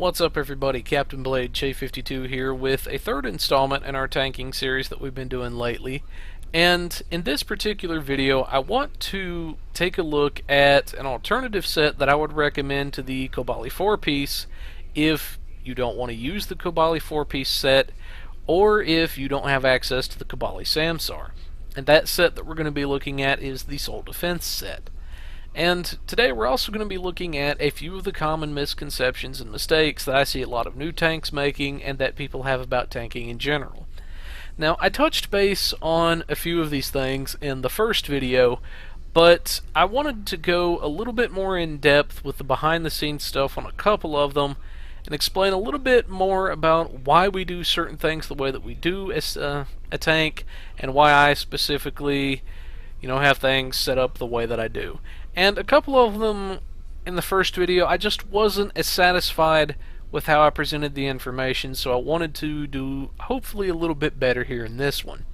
What's up everybody, Captain Blade J52 here with a third installment in our tanking series that we've been doing lately. And in this particular video, I want to take a look at an alternative set that I would recommend to the Kobali 4-piece if you don't want to use the Kobali 4-piece set, or if you don't have access to the Kobali Samsar. And that set that we're going to be looking at is the Soul Defense set. And today we're also going to be looking at a few of the common misconceptions and mistakes that I see a lot of new tanks making and that people have about tanking in general. Now, I touched base on a few of these things in the first video, but I wanted to go a little bit more in depth with the behind the scenes stuff on a couple of them and explain a little bit more about why we do certain things the way that we do as a tank, and why I specifically have things set up the way that I do. And a couple of them in the first video, I just wasn't as satisfied with how I presented the information, so I wanted to do hopefully a little bit better here in this one.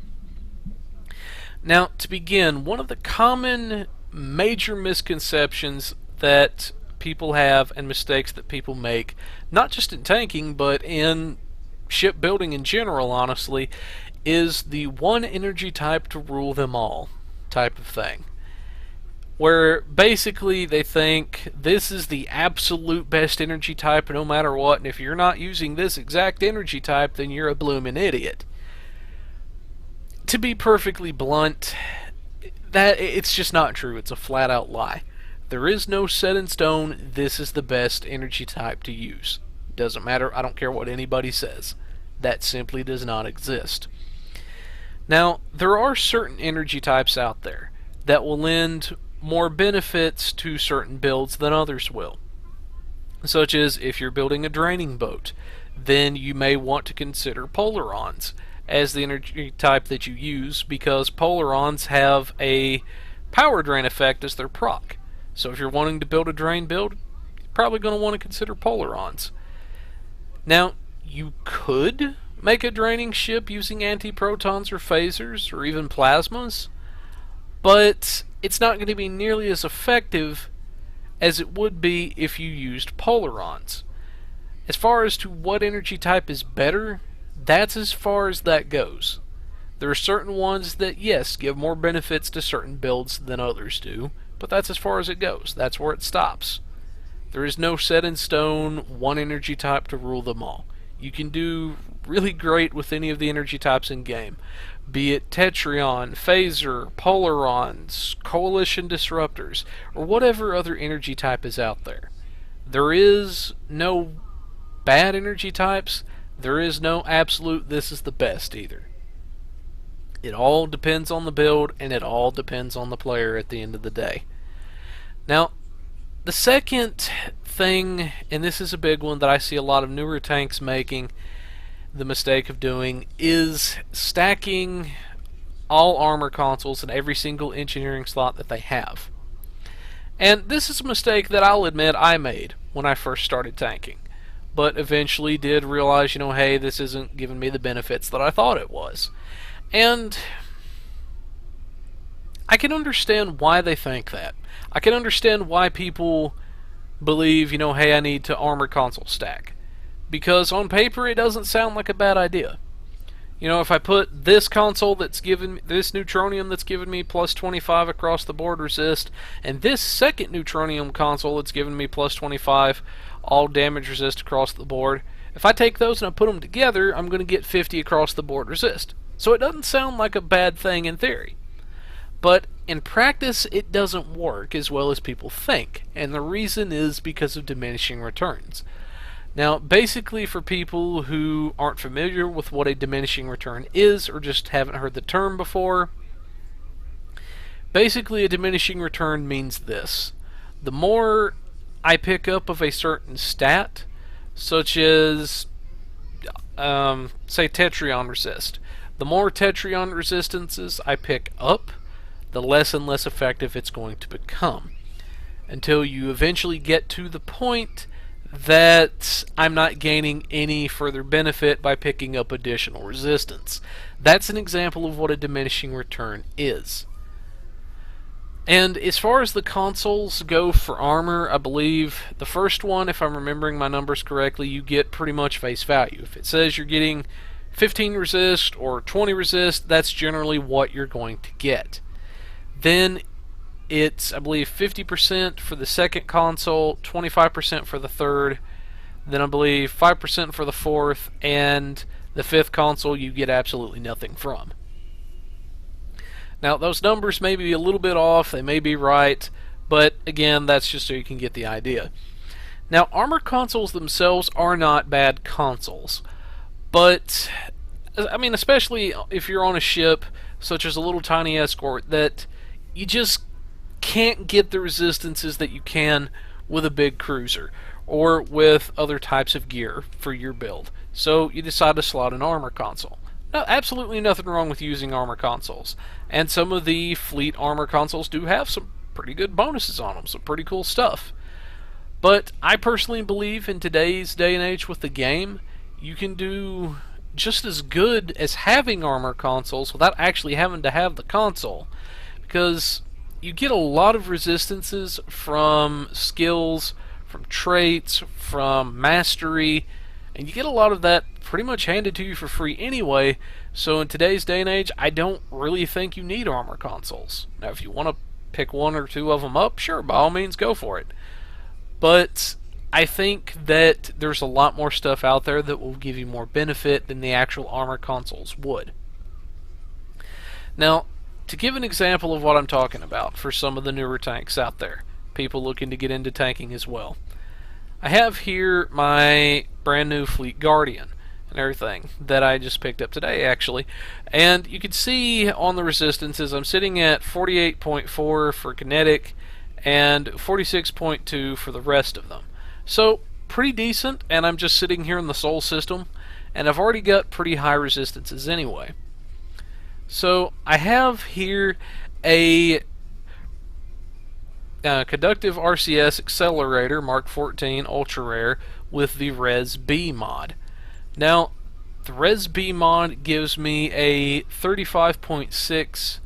Now, to begin, one of the common major misconceptions that people have and mistakes that people make, not just in tanking, but in shipbuilding in general, honestly, is the one energy type to rule them all type of thing, where basically they think this is the absolute best energy type no matter what, and if you're not using this exact energy type, then you're a bloomin' idiot. To be perfectly blunt, that it's just not true. It's a flat out lie. There is no set in stone, this is the best energy type to use. Doesn't matter, I don't care what anybody says. That simply does not exist. Now, there are certain energy types out there that will lend more benefits to certain builds than others will. Such as if you're building a draining boat, then you may want to consider polarons as the energy type that you use, because polarons have a power drain effect as their proc. So if you're wanting to build a drain build, you're probably going to want to consider polarons. Now, you could make a draining ship using antiprotons or phasers or even plasmas, but it's not going to be nearly as effective as it would be if you used polarons. As far as to what energy type is better, that's as far as that goes. There are certain ones that, yes, give more benefits to certain builds than others do, but that's as far as it goes. That's where it stops. There is no set in stone one energy type to rule them all. You can do really great with any of the energy types in game, be it Tetrion, Phaser, Polarons, Coalition Disruptors, or whatever other energy type is out there. There is no bad energy types. There is no absolute this is the best either. It all depends on the build, and it all depends on the player at the end of the day. Now, the second thing, and this is a big one that I see a lot of newer tanks making the mistake of doing, is stacking all armor consoles in every single engineering slot that they have. And this is a mistake that I'll admit I made when I first started tanking, but eventually did realize, hey, this isn't giving me the benefits that I thought it was. And I can understand why they think that. I can understand why people believe, hey, I need to armor console stack. Because on paper it doesn't sound like a bad idea. If I put this console that's given this neutronium that's given me plus 25 across the board resist, and this second neutronium console that's given me plus 25 all damage resist across the board, if I take those and I put them together, I'm going to get 50 across the board resist. So it doesn't sound like a bad thing in theory. But in practice, it doesn't work as well as people think, and the reason is because of diminishing returns. Now, basically, for people who aren't familiar with what a diminishing return is, or just haven't heard the term before, basically a diminishing return means this. The more I pick up of a certain stat, such as, say, Tetrion resist, the more Tetrion resistances I pick up, the less and less effective it's going to become, until you eventually get to the point that I'm not gaining any further benefit by picking up additional resistance. That's an example of what a diminishing return is. And as far as the consoles go for armor, I believe the first one, if I'm remembering my numbers correctly, you get pretty much face value. If it says you're getting 15 resist or 20 resist, that's generally what you're going to get. Then it's, I believe, 50% for the second console, 25% for the third, then I believe 5% for the fourth, and the fifth console you get absolutely nothing from. Now, those numbers may be a little bit off, they may be right, but again, that's just so you can get the idea. Now, armor consoles themselves are not bad consoles, but, I mean, especially if you're on a ship, such as a little tiny escort, that you just can't get the resistances that you can with a big cruiser, or with other types of gear for your build. So you decide to slot an armor console. Now, absolutely nothing wrong with using armor consoles, and some of the fleet armor consoles do have some pretty good bonuses on them, some pretty cool stuff. But I personally believe in today's day and age with the game, you can do just as good as having armor consoles without actually having to have the console, because you get a lot of resistances from skills, from traits, from mastery, and you get a lot of that pretty much handed to you for free anyway. So in today's day and age, I don't really think you need armor consoles. Now, if you want to pick one or two of them up, sure, by all means, go for it. But I think that there's a lot more stuff out there that will give you more benefit than the actual armor consoles would. Now, to give an example of what I'm talking about for some of the newer tanks out there, people looking to get into tanking as well, I have here my brand new Fleet Guardian and everything that I just picked up today, actually. And you can see on the resistances, I'm sitting at 48.4 for kinetic and 46.2 for the rest of them. So, pretty decent, and I'm just sitting here in the Sol system, and I've already got pretty high resistances anyway. So, I have here a conductive RCS accelerator Mark 14 Ultra Rare with the Res B mod. Now, the Res B mod gives me a 35.6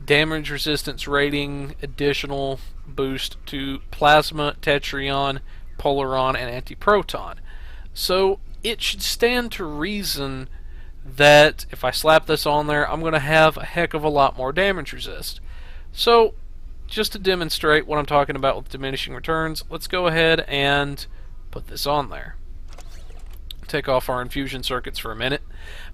damage resistance rating additional boost to Plasma, Tetrion, Polaron, and Antiproton. So it should stand to reason that if I slap this on there, I'm going to have a heck of a lot more damage resist. So just to demonstrate what I'm talking about with diminishing returns, let's go ahead and put this on there. Take off our infusion circuits for a minute.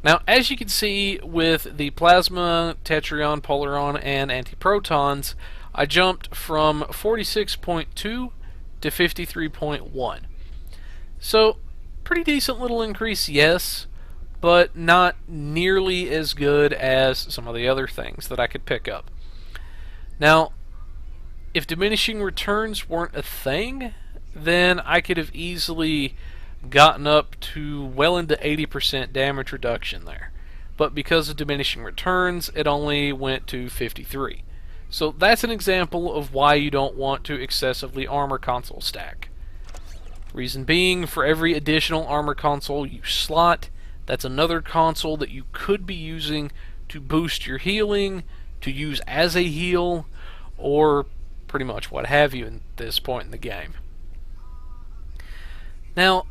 Now, as you can see with the Plasma, Tetrion, Polaron, and Antiprotons, I jumped from 46.2 to 53.1. So, pretty decent little increase, yes, but not nearly as good as some of the other things that I could pick up. Now, if diminishing returns weren't a thing, then I could have easily gotten up to well into 80% damage reduction there. But because of diminishing returns, it only went to 53. So that's an example of why you don't want to excessively armor console stack. Reason being, for every additional armor console you slot, that's another console that you could be using to boost your healing, to use as a heal, or pretty much what have you at this point in the game. Now,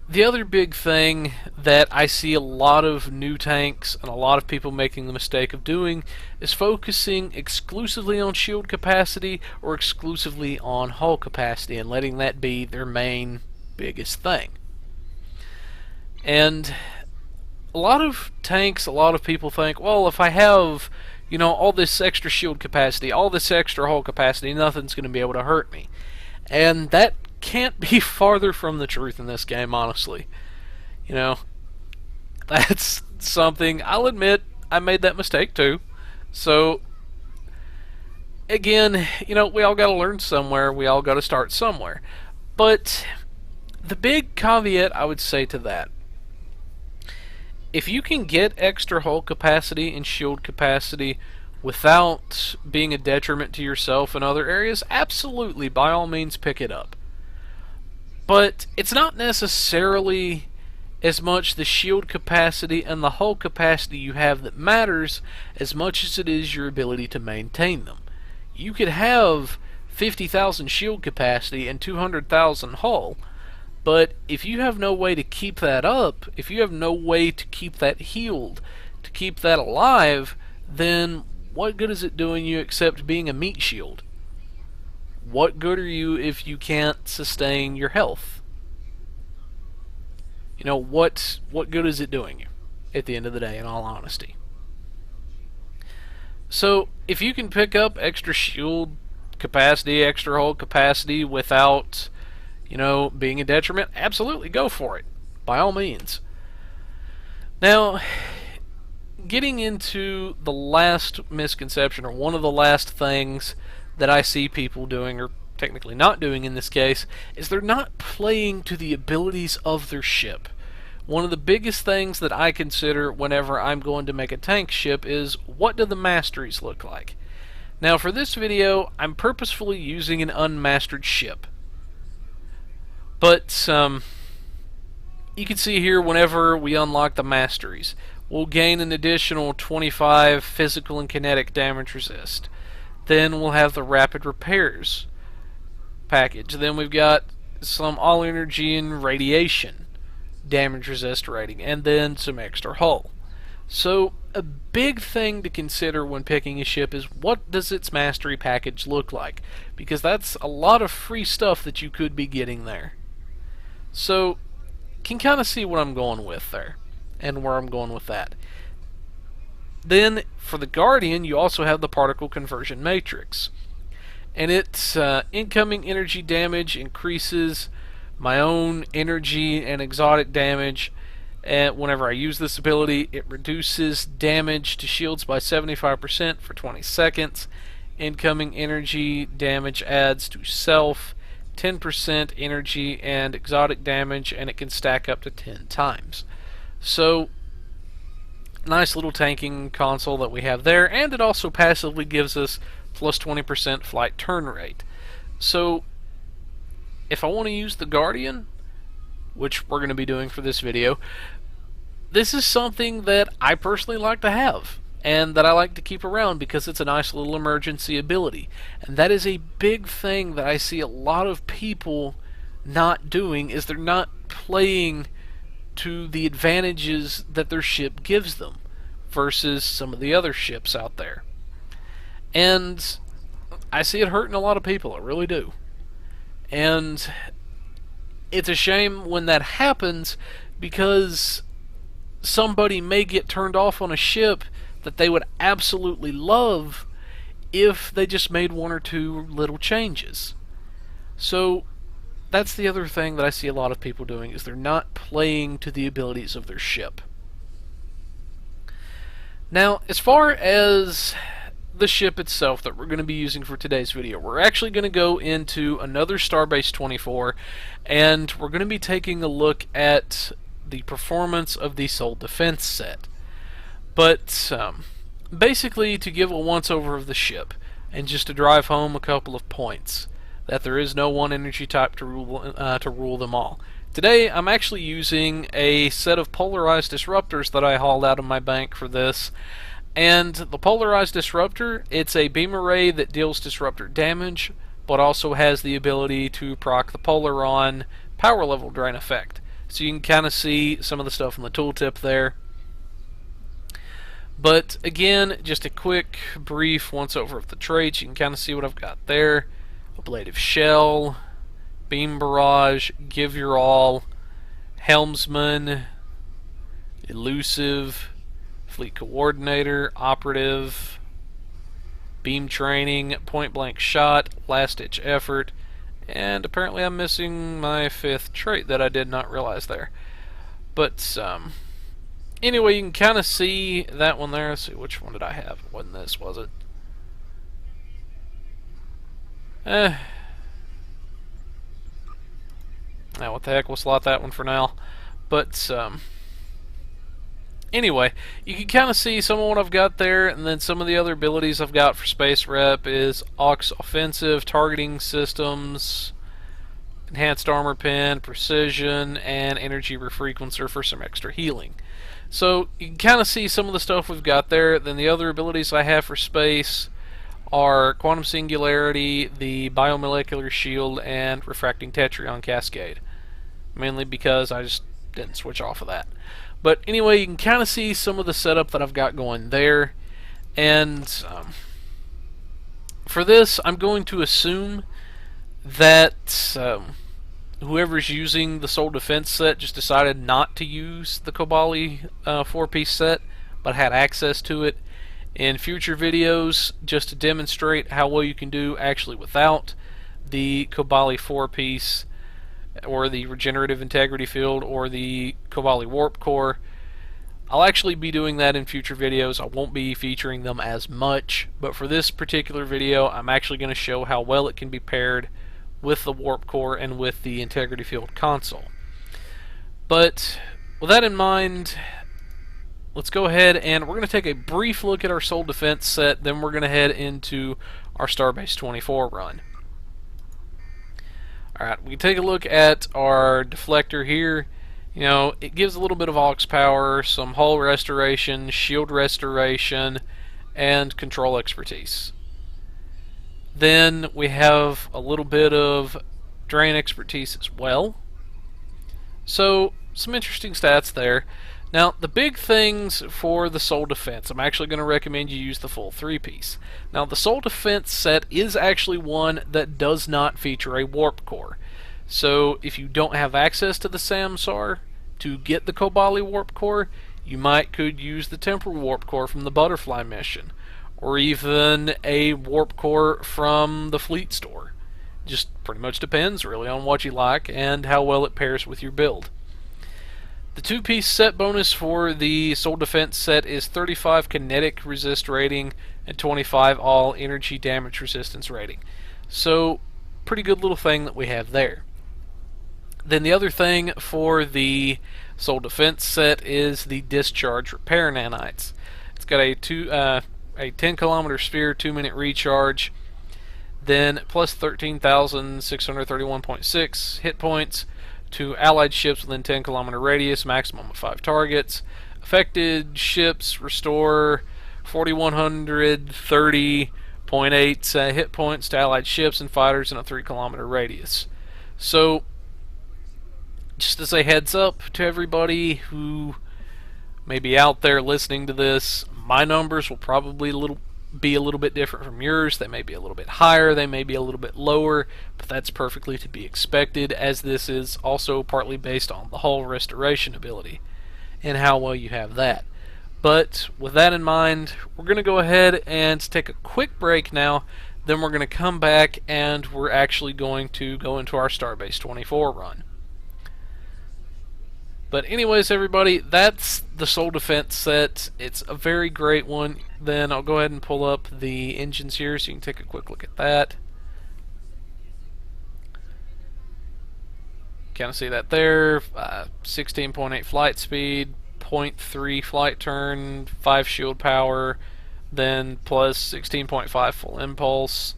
the other big thing that I see a lot of new tanks and a lot of people making the mistake of doing is focusing exclusively on shield capacity or exclusively on hull capacity and letting that be their main biggest thing. And a lot of tanks, a lot of people think, well, if I have, you know, all this extra shield capacity, all this extra hull capacity, nothing's going to be able to hurt me. And that can't be farther from the truth in this game, honestly. You know, that's something, I'll admit, I made that mistake too. So, again, you know, we all got to learn somewhere, we all got to start somewhere. But the big caveat I would say to that, if you can get extra hull capacity and shield capacity without being a detriment to yourself in other areas, absolutely, by all means, pick it up. But it's not necessarily as much the shield capacity and the hull capacity you have that matters as much as it is your ability to maintain them. You could have 50,000 shield capacity and 200,000 hull, but if you have no way to keep that up, if you have no way to keep that healed, to keep that alive, then what good is it doing you except being a meat shield? What good are you if you can't sustain your health? You know, what good is it doing you at the end of the day, in all honesty? So, if you can pick up extra shield capacity, extra hull capacity without, being a detriment, absolutely go for it. By all means. Now, getting into the last misconception, or one of the last things that I see people doing, or technically not doing in this case, is they're not playing to the abilities of their ship. One of the biggest things that I consider whenever I'm going to make a tank ship is, what do the masteries look like? Now for this video, I'm purposefully using an unmastered ship. But you can see here, whenever we unlock the masteries, we'll gain an additional 25 physical and kinetic damage resist. Then we'll have the rapid repairs package. Then we've got some all energy and radiation damage resist rating, and then some extra hull. So a big thing to consider when picking a ship is, what does its mastery package look like? Because that's a lot of free stuff that you could be getting there. So can kind of see what I'm going with there and where I'm going with that. Then for the Guardian, you also have the particle conversion matrix, and its incoming energy damage increases my own energy and exotic damage. And whenever I use this ability, it reduces damage to shields by 75% for 20 seconds. Incoming energy damage adds to self 10% energy and exotic damage, and it can stack up to 10 times. So, nice little tanking console that we have there, and it also passively gives us plus 20% flight turn rate. So, if I want to use the Guardian, which we're going to be doing for this video, this is something that I personally like to have, and that I like to keep around because it's a nice little emergency ability. And that is a big thing that I see a lot of people not doing, is they're not playing to the advantages that their ship gives them versus some of the other ships out there. And I see it hurting a lot of people, I really do. And it's a shame when that happens, because somebody may get turned off on a ship that they would absolutely love if they just made one or two little changes. So that's the other thing that I see a lot of people doing, is they're not playing to the abilities of their ship. Now, as far as the ship itself that we're going to be using for today's video, we're actually going to go into another Starbase 24, and we're going to be taking a look at the performance of the Soul Defense set. But basically, to give a once-over of the ship, and just to drive home a couple of points, that there is no one energy type to rule them all. Today, I'm actually using a set of polarized disruptors that I hauled out of my bank for this. And the polarized disruptor, it's a beam array that deals disruptor damage, but also has the ability to proc the Polaron power level drain effect. So you can kind of see some of the stuff on the tooltip there. But again, just a quick, brief once-over of the traits. You can kind of see what I've got there. Ablative Shell, Beam Barrage, Give Your All, Helmsman, Elusive, Fleet Coordinator, Operative, Beam Training, Point Blank Shot, Last Ditch Effort, and apparently I'm missing my fifth trait that I did not realize there. But anyway, you can kind of see that one there. Let's see, which one did I have? It wasn't this, was it? Now what the heck, we'll slot that one for now. But anyway, you can kind of see some of what I've got there, and then some of the other abilities I've got for Space Rep is Aux Offensive, Targeting Systems, Enhanced Armor Pen, Precision, and Energy Refrequencer for some extra healing. So you can kind of see some of the stuff we've got there. Then the other abilities I have for Space are Quantum Singularity, the Biomolecular Shield, and Refracting Tetryon Cascade. Mainly because I just didn't switch off of that. But anyway, you can kind of see some of the setup that I've got going there. And for this, I'm going to assume that whoever's using the Soul Defense set just decided not to use the Kobali 4-piece set, but had access to it in future videos just to demonstrate how well you can do actually without the Kobali 4-piece or the Regenerative Integrity Field or the Kobali Warp Core. I'll actually be doing that in future videos. I won't be featuring them as much, but for this particular video I'm actually going to show how well it can be paired with the Warp Core and with the Integrity Field console. But with that in mind, let's go ahead and we're going to take a brief look at our Soul Defense set, then we're going to head into our Starbase 24 run. Alright, we can take a look at our deflector here. You know, it gives a little bit of aux power, some hull restoration, shield restoration, and control expertise. Then we have a little bit of drain expertise as well. So, some interesting stats there. Now, the big things for the Soul Defense, I'm actually going to recommend you use the full 3-piece. Now, the Soul Defense set is actually one that does not feature a Warp Core. So, if you don't have access to the Samsar to get the Kobali Warp Core, you could use the Temporal Warp Core from the Butterfly mission, or even a Warp Core from the Fleet Store. Just pretty much depends really on what you like and how well it pairs with your build. The 2-piece set bonus for the Soul Defense set is 35 kinetic resist rating and 25 all energy damage resistance rating. So, pretty good little thing that we have there. Then the other thing for the Soul Defense set is the Discharge Repair Nanites. It's got a 10 kilometer sphere, 2-minute recharge, then plus 13,631.6 hit points to allied ships within 10 kilometer radius, maximum of 5 targets. Affected ships restore 4,130.8 hit points to allied ships and fighters in a 3 kilometer radius. So, just as a heads up to everybody who may be out there listening to this, my numbers will probably be a little bit different from yours. They may be a little bit higher, they may be a little bit lower, but that's perfectly to be expected, as this is also partly based on the hull restoration ability and how well you have that. But with that in mind, we're going to go ahead and take a quick break now, then we're going to come back and we're actually going to go into our Starbase 24 run. But anyways, everybody, that's the Soul Defense set. It's a very great one. Then I'll go ahead and pull up the engines here so you can take a quick look at that. Kind of see that there. 16.8 flight speed, 0.3 flight turn, 5 shield power, then plus 16.5 full impulse.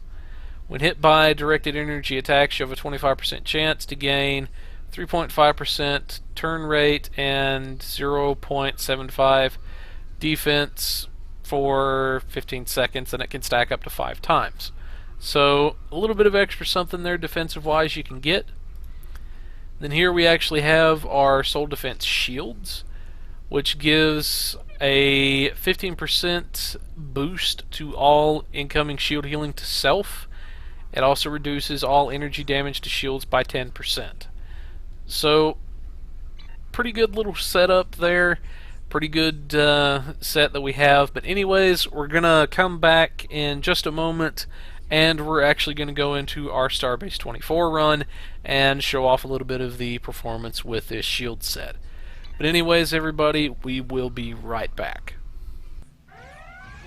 When hit by directed energy attacks, you have a 25% chance to gain 3.5% turn rate and 0.75 defense for 15 seconds, and it can stack up to 5 times. So a little bit of extra something there defensive wise you can get. Then here we actually have our Soul Defense shields, which gives a 15% boost to all incoming shield healing to self. It also reduces all energy damage to shields by 10%. So, pretty good little setup there. Pretty good set that we have. But anyways, we're going to come back in just a moment, and we're actually going to go into our Starbase 24 run and show off a little bit of the performance with this shield set. But anyways, everybody, we will be right back.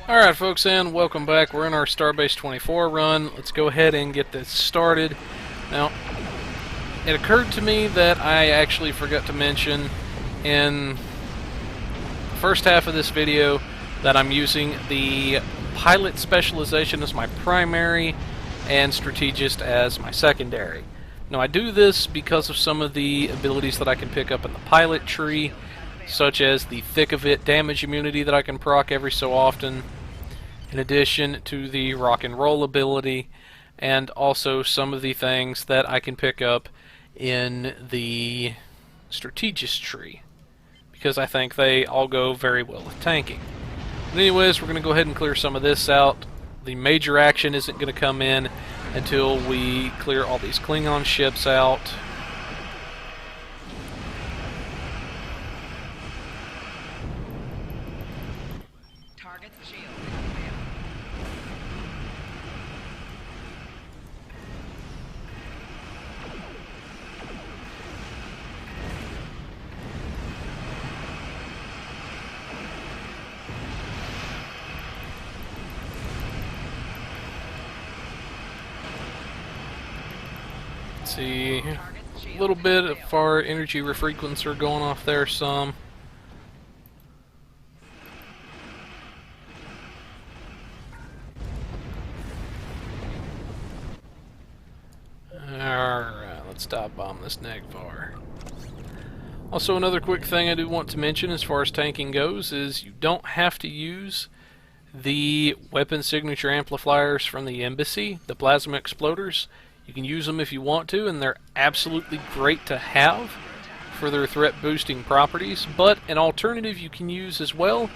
Alright folks, and welcome back. We're in our Starbase 24 run. Let's go ahead and get this started. Now, it occurred to me that I actually forgot to mention in the first half of this video that I'm using the pilot specialization as my primary and strategist as my secondary. Now I do this because of some of the abilities that I can pick up in the pilot tree, such as the thick of it damage immunity that I can proc every so often, in addition to the rock and roll ability, and also some of the things that I can pick up in the strategist tree, because I think they all go very well with tanking. But anyways, we're going to go ahead and clear some of this out. The major action isn't going to come in until we clear all these Klingon ships out. See, a little bit of our energy refrequencer going off there some. Alright, let's dive bomb this Nagvar. Also, another quick thing I do want to mention as far as tanking goes is you don't have to use the weapon signature amplifiers from the embassy, the plasma exploders. You can use them if you want to, and they're absolutely great to have for their threat boosting properties. But an alternative you can use as well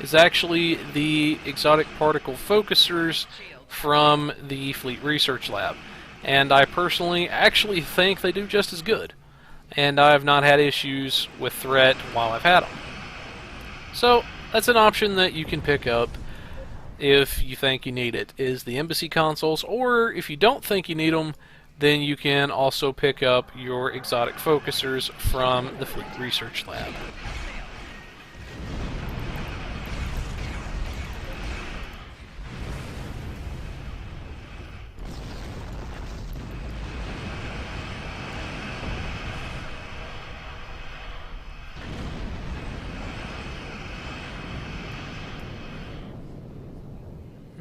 is actually the exotic particle focusers from the Fleet Research Lab. And I personally actually think they do just as good. And I have not had issues with threat while I've had them. So that's an option that you can pick up if you think you need it, is the embassy consoles, or if you don't think you need them, then you can also pick up your exotic focusers from the Fleet Research Lab.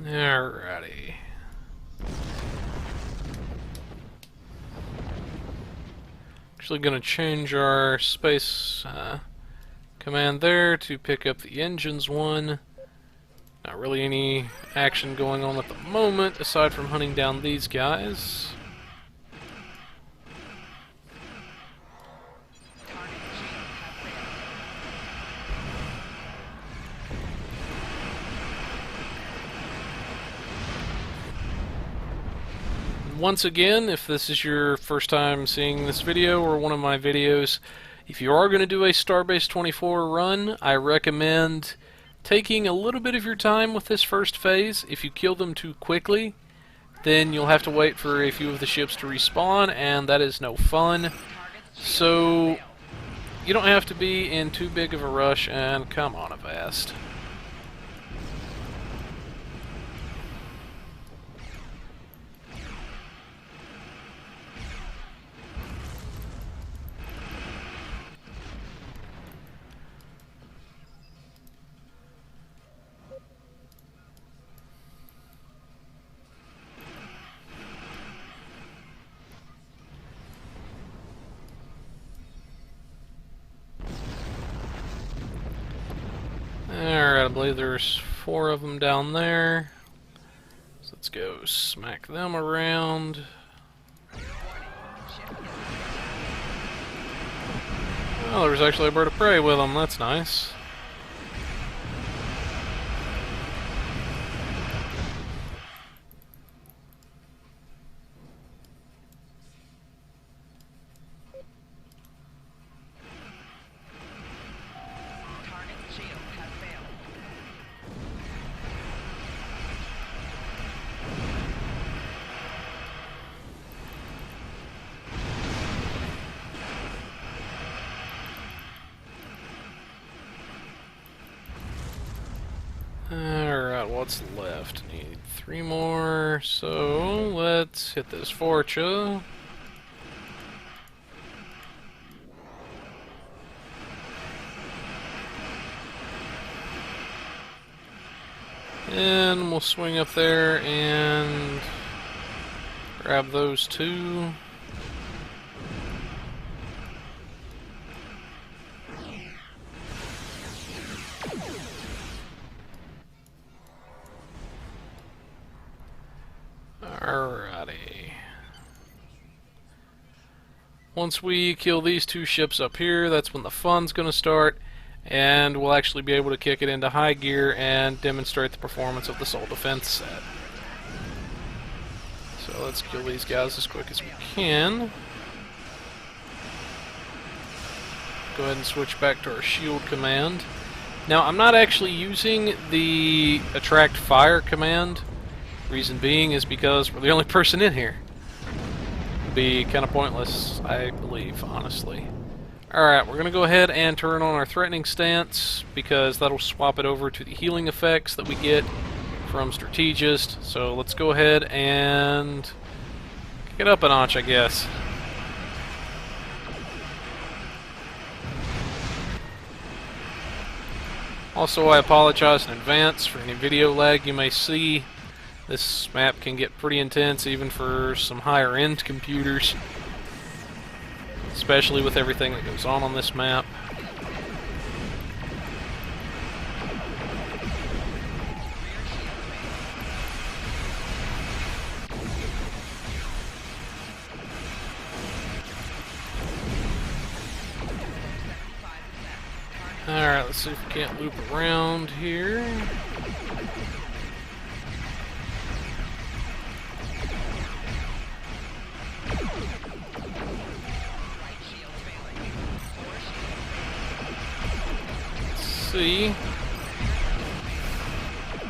Alrighty. Actually going to change our space command there to pick up the engines one. Not really any action going on at the moment aside from hunting down these guys. Once again, if this is your first time seeing this video or one of my videos, if you are going to do a Starbase 24 run, I recommend taking a little bit of your time with this first phase. If you kill them too quickly, then you'll have to wait for a few of the ships to respawn, and that is no fun. So you don't have to be in too big of a rush, and come on, Avast. Alright, I believe there's 4 of them down there. So let's go smack them around. Oh, there's actually a bird of prey with them. That's nice. Alright, what's left? Need 3 more, so let's hit this Forcha. And we'll swing up there and grab those 2. Once we kill these two ships up here, that's when the fun's going to start, and we'll actually be able to kick it into high gear and demonstrate the performance of the Soul Defense set. So let's kill these guys as quick as we can. Go ahead and switch back to our shield command. Now, I'm not actually using the attract fire command. Reason being is because we're the only person in here. It'd be kind of pointless, I believe, honestly. Alright, we're going to go ahead and turn on our threatening stance, because that'll swap it over to the healing effects that we get from Strategist. So let's go ahead and kick it up a notch, I guess. Also, I apologize in advance for any video lag you may see. This map can get pretty intense even for some higher end computers, especially with everything that goes on this map. Alright, let's see if we can't loop around here. Let's see.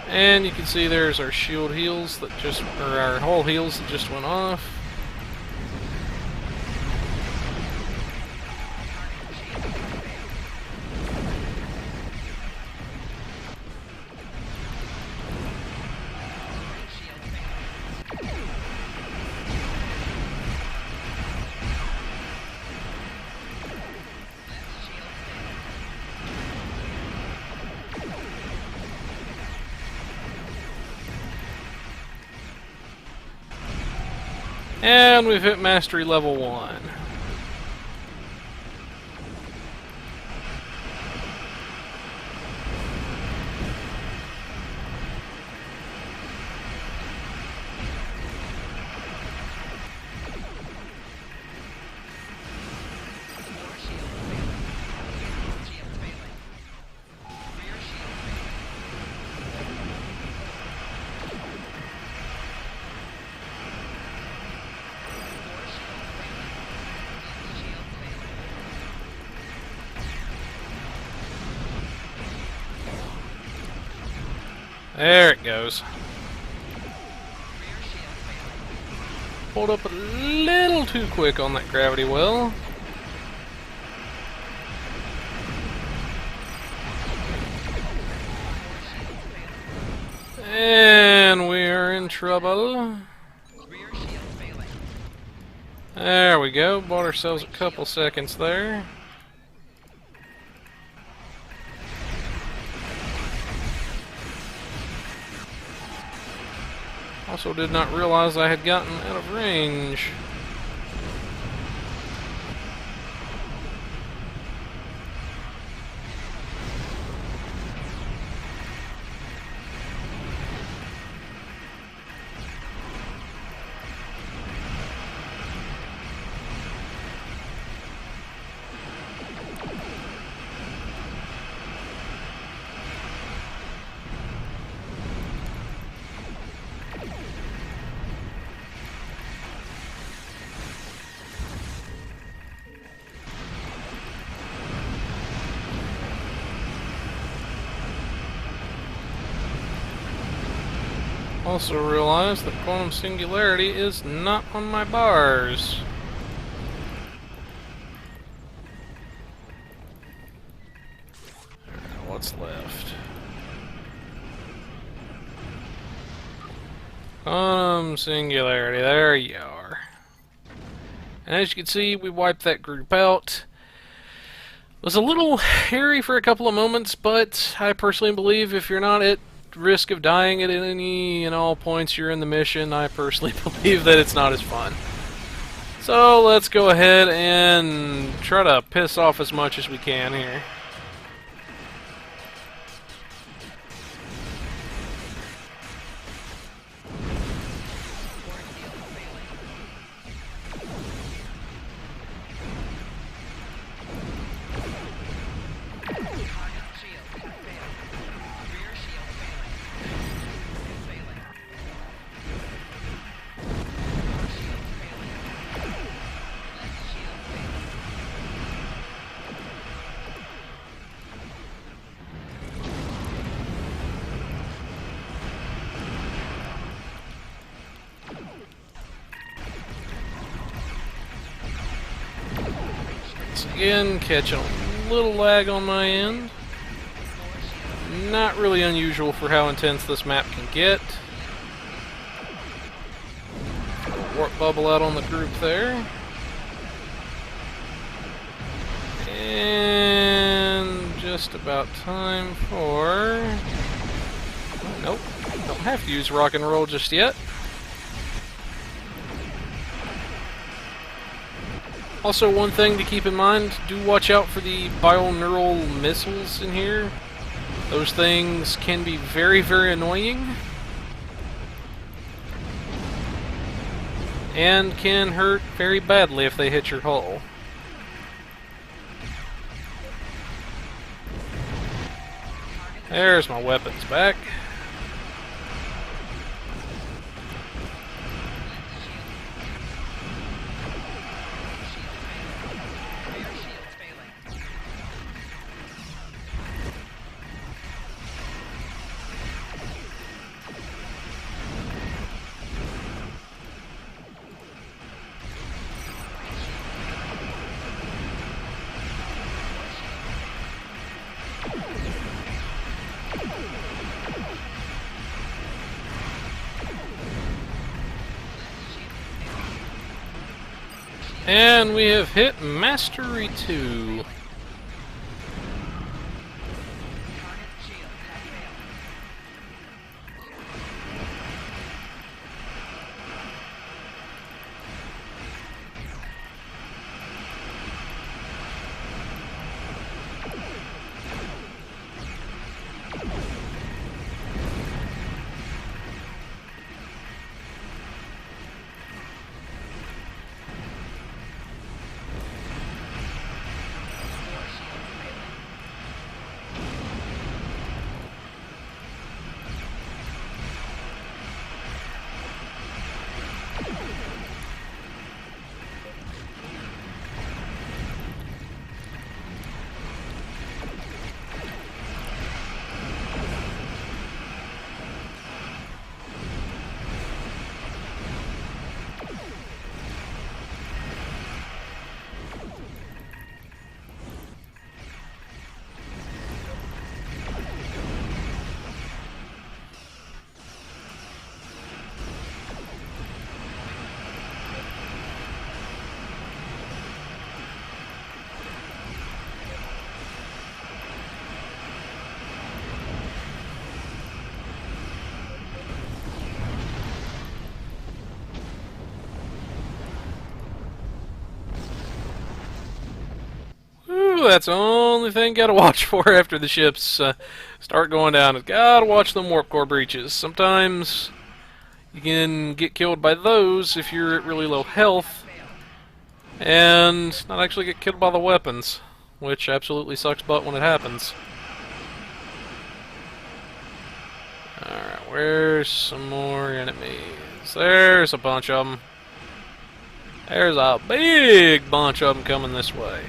And you can see there's our shield heals that just, or our hull heals that just went off. And we've hit Mastery Level 1. There it goes. Pulled up a little too quick on that gravity well. And we are in trouble. There we go. Bought ourselves a couple seconds there. Also did not realize I had gotten out of range. Also realized that quantum singularity is not on my bars. What's left? Quantum singularity, there you are. And as you can see, we wiped that group out. It was a little hairy for a couple of moments, but I personally believe if you're not at risk of dying at any and all points you're in the mission, I personally believe that it's not as fun. So let's go ahead and try to piss off as much as we can here. Again, catching a little lag on my end. Not really unusual for how intense this map can get. Warp bubble out on the group there. And just about time for... Nope, don't have to use rock and roll just yet. Also, one thing to keep in mind, do watch out for the binaural missiles in here. Those things can be very, very annoying. And can hurt very badly if they hit your hull. There's my weapons back. And we have hit Mastery 2. That's the only thing gotta watch for after the ships start going down. Gotta watch them warp core breaches. Sometimes you can get killed by those if you're at really low health, and not actually get killed by the weapons, which absolutely sucks butt when it happens. Alright, where's some more enemies? There's a bunch of them. There's a big bunch of them coming this way.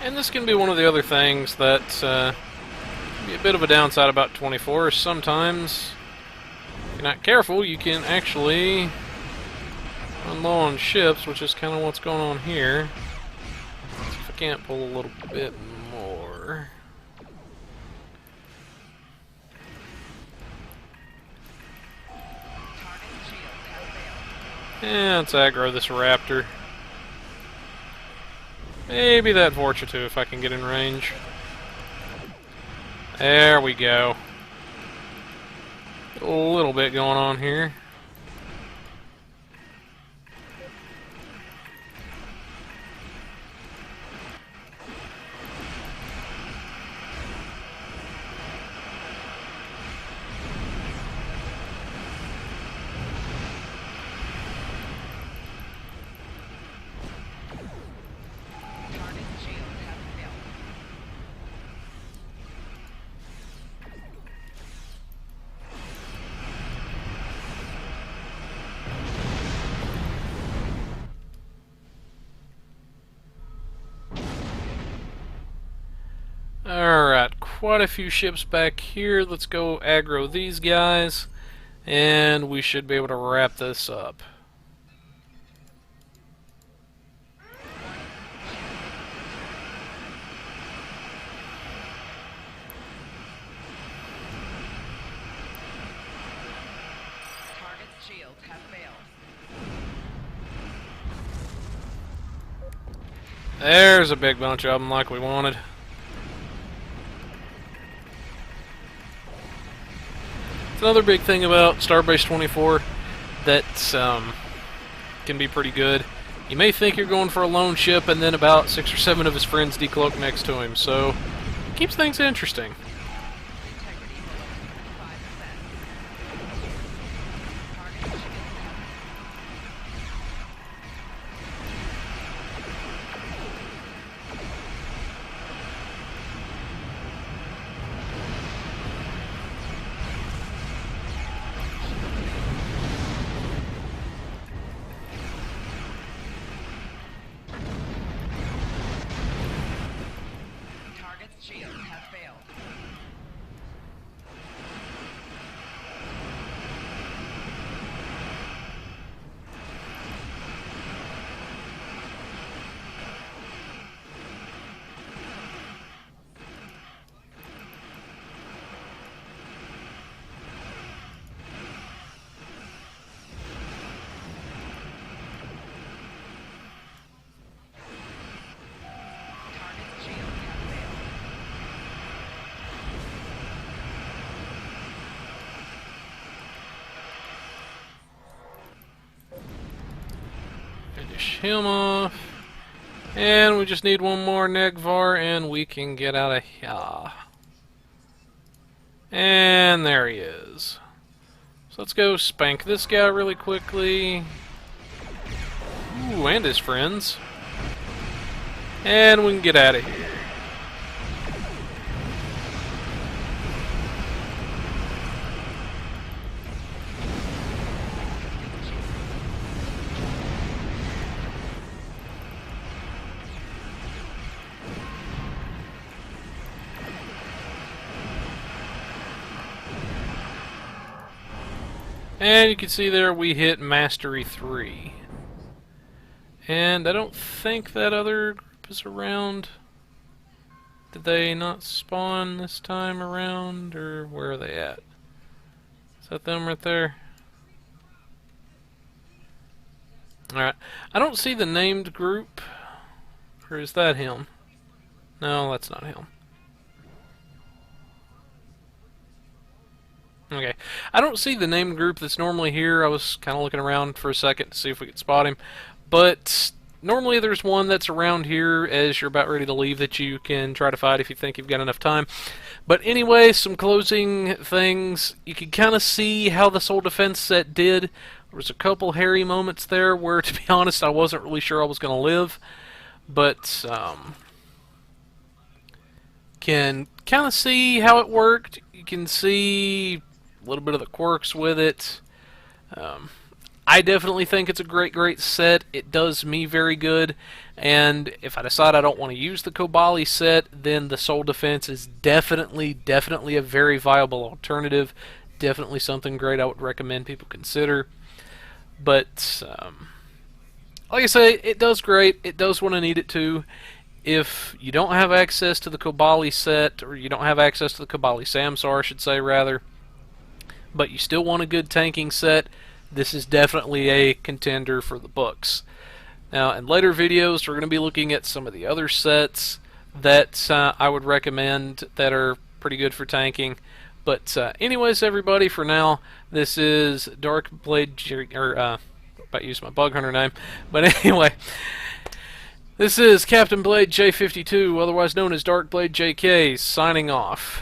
And this can be one of the other things that can be a bit of a downside about 24. Sometimes, if you're not careful, you can actually run low on ships, which is kind of what's going on here. Let's see if I can't pull a little bit more. Yeah, let's aggro this raptor. Maybe that Vorcha too, if I can get in range. There we go. A little bit going on here. Alright, quite a few ships back here. Let's go aggro these guys, and we should be able to wrap this up. Target's shields have failed. There's a big bunch of them like we wanted. It's another big thing about Starbase 24 that can be pretty good. You may think you're going for a lone ship, and then about 6 or 7 of his friends decloak next to him, so it keeps things interesting. Integrity below 75%. Target's shields have Target's shields have failed. Target's shields have failed. Finish him off. And we just need one more Negvar, and we can get out of here. And there he is. So let's go spank this guy really quickly. Ooh, and his friends. And we can get out of here. And you can see there we hit Mastery 3. And I don't think that other group is around. Did they not spawn this time around, or where are they at? Is that them right there? Alright. I don't see the named group. Or is that him? No, that's not him. Okay. I don't see the named group that's normally here. I was kind of looking around for a second to see if we could spot him. But normally there's one that's around here as you're about ready to leave that you can try to fight if you think you've got enough time. But anyway, some closing things. You can kind of see how the Soul Defense set did. There was a couple hairy moments there where, to be honest, I wasn't really sure I was going to live. But can kind of see how it worked. You can see a little bit of the quirks with it. I definitely think it's a great set. It does me very good, and if I decide I don't want to use the Kobali set, then the Soul Defense is definitely a very viable alternative. Definitely something great I would recommend people consider. But like I say, it does great. It does when I need it to. If you don't have access to the Kobali set, or you don't have access to the Kobali Samsar, I should say, rather, but you still want a good tanking set, this is definitely a contender for the books. Now, in later videos, we're going to be looking at some of the other sets that I would recommend that are pretty good for tanking. But anyways, everybody, for now, this is Darkblade, about use my bug hunter name, but anyway, this is Captain Blade J52, otherwise known as Darkblade JK, signing off.